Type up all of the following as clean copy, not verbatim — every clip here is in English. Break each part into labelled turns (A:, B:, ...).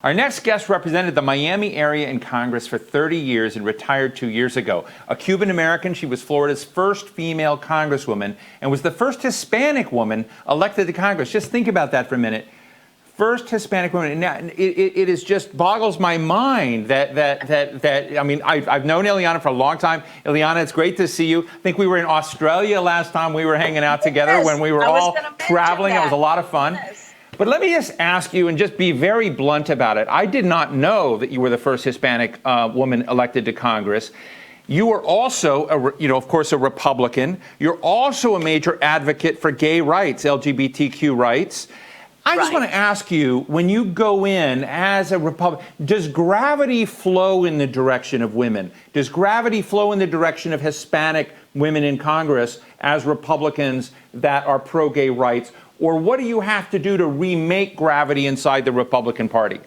A: Our next guest represented the Miami area in Congress for 30 years and retired 2 years ago. A Cuban American, she was Florida's first female Congresswoman and was the first Hispanic woman elected to Congress. Just think about that for a minute. First Hispanic woman. Now, it is just boggles my mind that I mean, I've known Ileana for a long time. Ileana, it's great to see you. I think we were in Australia last time we were hanging out together when we were all traveling. It was a lot of fun.
B: Yes.
A: But let me just ask you, and just be very blunt about it. I did not know that you were the first Hispanic woman elected to Congress. You were also, of course, a Republican. You're also a major advocate for gay rights, LGBTQ rights. I just want to ask you, when you go in as a Republican, does gravity flow in the direction of women? Does gravity flow in the direction of Hispanic women in Congress as Republicans that are pro-gay rights? Or what do you have to do to remake gravity inside the Republican Party?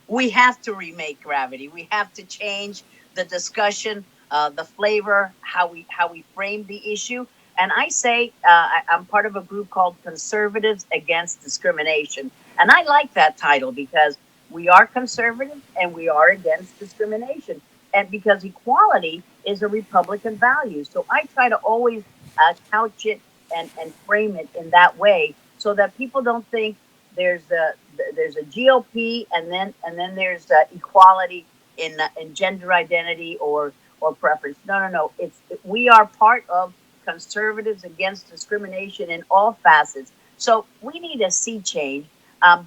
B: We have to remake gravity. We have to change the discussion, the flavor, how we frame the issue. And I say I'm part of a group called Conservatives Against Discrimination. And I like that title because we are conservative and we are against discrimination. And because equality is a Republican value. So I try to always couch it and frame it in that way, so that people don't think there's a GOP and then there's equality in gender identity or preference. No. We are part of Conservatives Against Discrimination in all facets. So we need a sea change.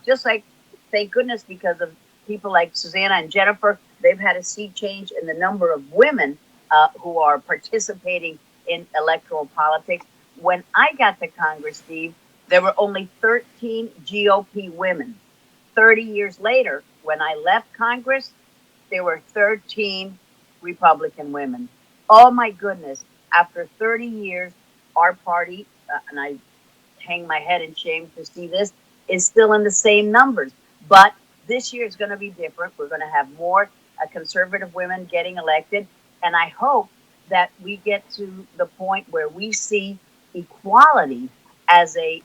B: Just like, thank goodness, because of people like Susanna and Jennifer, they've had a sea change in the number of women who are participating in electoral politics. When I got to Congress, Steve, there were only 13 GOP women. 30 years later, when I left Congress, there were 13 Republican women. Oh, my goodness. After 30 years, our party, and I hang my head in shame to see this, is still in the same numbers. But this year is going to be different. We're going to have more conservative women getting elected. And I hope that we get to the point where we see equality as a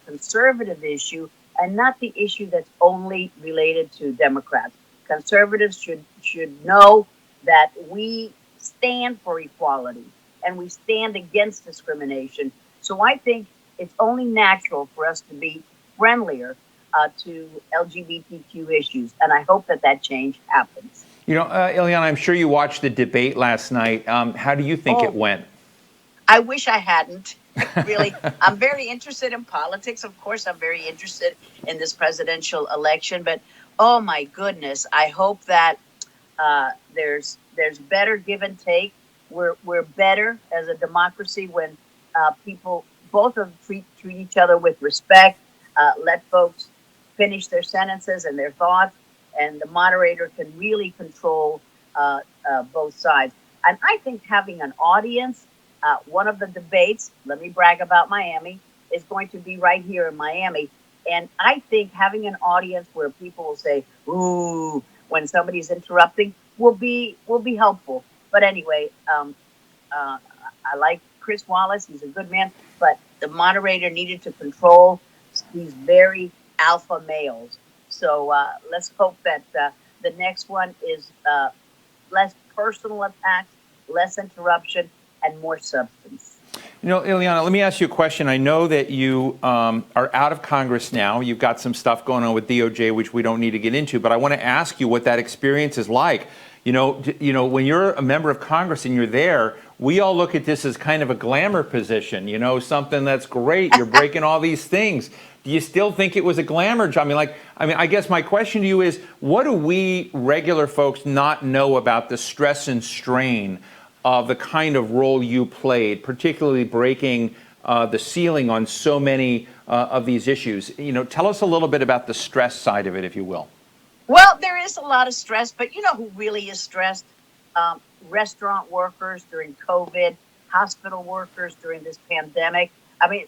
B: conservative issue and not the issue that's only related to Democrats. Conservatives should know that we stand for equality and we stand against discrimination. So I think it's only natural for us to be friendlier to LGBTQ issues, and I hope that change happens.
A: You know, Ileana, I'm sure you watched the debate last night. How do you think it went?
B: I wish I hadn't. Really, I'm very interested in politics. Of course, I'm very interested in this presidential election. But oh my goodness, I hope that there's better give and take. We're better as a democracy when people both of them treat each other with respect. Let folks finish their sentences and their thoughts, and the moderator can really control both sides. And I think having an audience. One of the debates, let me brag about Miami, is going to be right here in Miami. And I think having an audience where people will say, ooh, when somebody's interrupting will be helpful. But anyway, I like Chris Wallace. He's a good man. But the moderator needed to control these very alpha males. So let's hope that the next one is less personal attacks, less interruption, and more substance.
A: You know, Ileana, let me ask you a question. I know that you are out of Congress now. You've got some stuff going on with DOJ, which we don't need to get into, but I want to ask you what that experience is like. You know, when you're a member of Congress and you're there, we all look at this as kind of a glamour position, something that's great. You're breaking all these things. Do you still think it was a glamour job? I guess my question to you is, what do we regular folks not know about the stress and strain of the kind of role you played, particularly breaking the ceiling on so many of these issues? Tell us a little bit about the stress side of it, if you will.
B: Well, there is a lot of stress, but you know who really is stressed? Restaurant workers during COVID, hospital workers during this pandemic.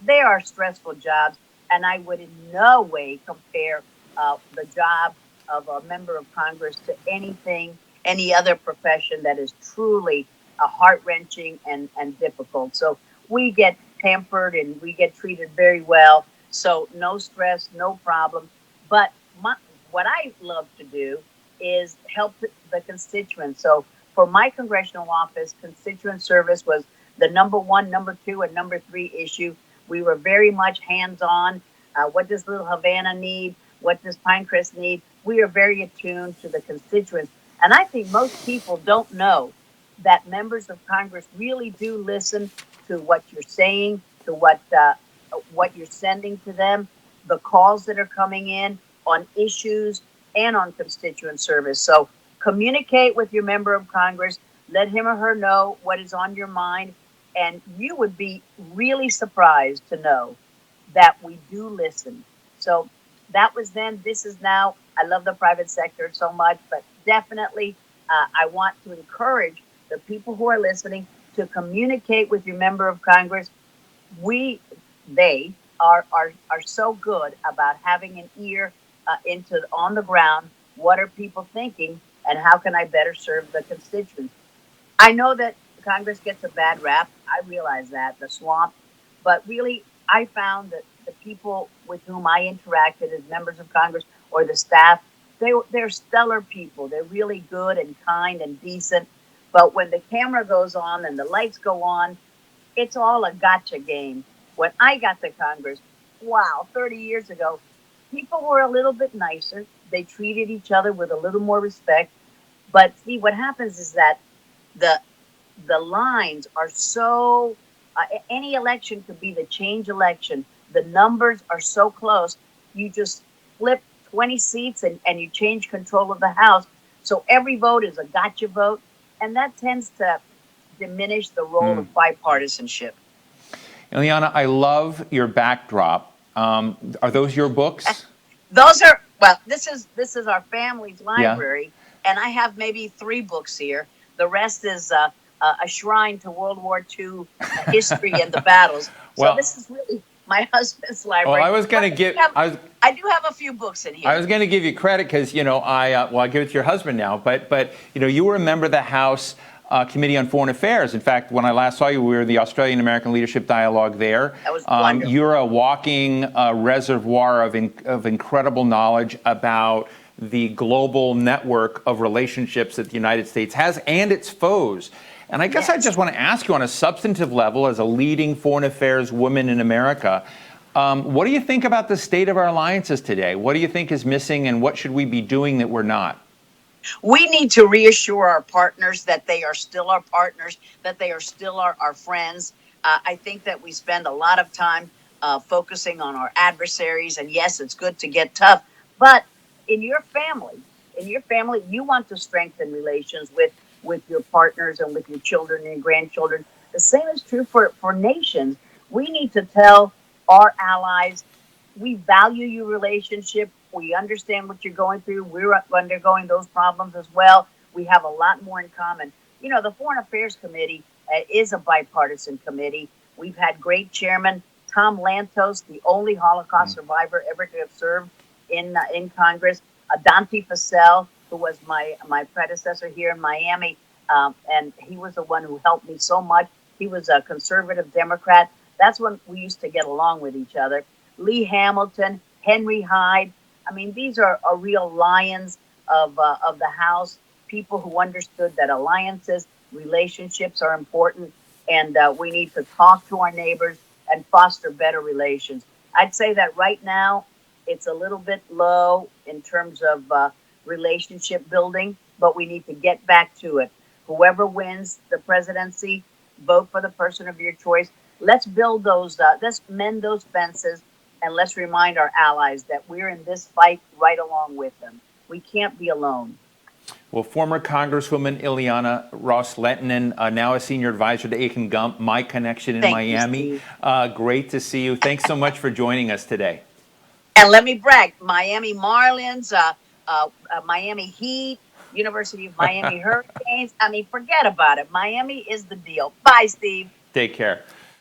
B: They are stressful jobs, and I would in no way compare the job of a member of Congress to any other profession that is truly heart-wrenching and difficult. So we get pampered and we get treated very well. So no stress, no problem. But what I love to do is help the constituents. So for my congressional office, constituent service was the number one, number two, and number three issue. We were very much hands-on. What does Little Havana need? What does Pinecrest need? We are very attuned to the constituents. And I think most people don't know that members of Congress really do listen to what you're saying, to what you're sending to them, the calls that are coming in on issues and on constituent service. So communicate with your member of Congress, let him or her know what is on your mind, and you would be really surprised to know that we do listen. So that was then, this is now. I love the private sector so much, but definitely I want to encourage the people who are listening to communicate with your member of Congress. They are so good about having an ear into on the ground. What are people thinking, and how can I better serve the constituents? I know that Congress gets a bad rap. I realize that, the swamp, but really, I found that the people with whom I interacted as members of Congress or the staff, they're stellar people. They're really good and kind and decent. But when the camera goes on and the lights go on, it's all a gotcha game. When I got to Congress, wow, 30 years ago, people were a little bit nicer. They treated each other with a little more respect. But see, what happens is that the the lines are so, any election could be the change election. The numbers are so close. You just flip 20 seats and you change control of the House. So every vote is a gotcha vote. And that tends to diminish the role of bipartisanship.
A: Ileana, I love your backdrop. Are those your books?
B: Those are, well, this is our family's
A: Yeah.
B: library, and I have maybe 3 books here. The rest is a shrine to World War II history and the battles. So
A: Well-
B: this is really my husband's library.
A: Well, I was going to give.
B: I do have a few books in here.
A: I was going to give you credit because I give it to your husband now. But you were a member of the House Committee on Foreign Affairs. In fact, when I last saw you, we were in the Australian American Leadership Dialogue there.
B: That was wonderful.
A: You're a walking reservoir of incredible knowledge about the global network of relationships that the United States has and its foes. And I guess I just want to ask you on a substantive level, as a leading foreign affairs woman in America, what do you think about the state of our alliances today? What do you think is missing, and what should we be doing that we're not?
B: We need to reassure our partners that they are still our partners, that they are still our friends. I think that we spend a lot of time focusing on our adversaries, and yes, it's good to get tough, but in your family, you want to strengthen relations with your partners and with your children and your grandchildren. The same is true for nations. We need to tell our allies, we value your relationship. We understand what you're going through. We're undergoing those problems as well. We have a lot more in common. The Foreign Affairs Committee is a bipartisan committee. We've had great chairman, Tom Lantos, the only Holocaust survivor ever to have served in Congress. Dante Fascell, who was my predecessor here in Miami, and he was the one who helped me so much. He was a conservative Democrat. That's when we used to get along with each other. Lee Hamilton, Henry Hyde. I mean, these are real lions of the House, people who understood that alliances, relationships are important, and we need to talk to our neighbors and foster better relations. I'd say that right now it's a little bit low in terms of relationship building, but we need to get back to it. Whoever wins the presidency, vote for the person of your choice. Let's build those, let's mend those fences, and let's remind our allies that we're in this fight right along with them. We can't be alone.
A: Well, former Congresswoman Ileana Ros-Lehtinen, now a senior advisor to Aiken Gump, my connection in Miami. Great to see you. Thanks so much for joining us today.
B: And let me brag, Miami Marlins, Miami Heat, University of Miami Hurricanes. I mean, forget about it. Miami is the deal. Bye, Steve.
A: Take care.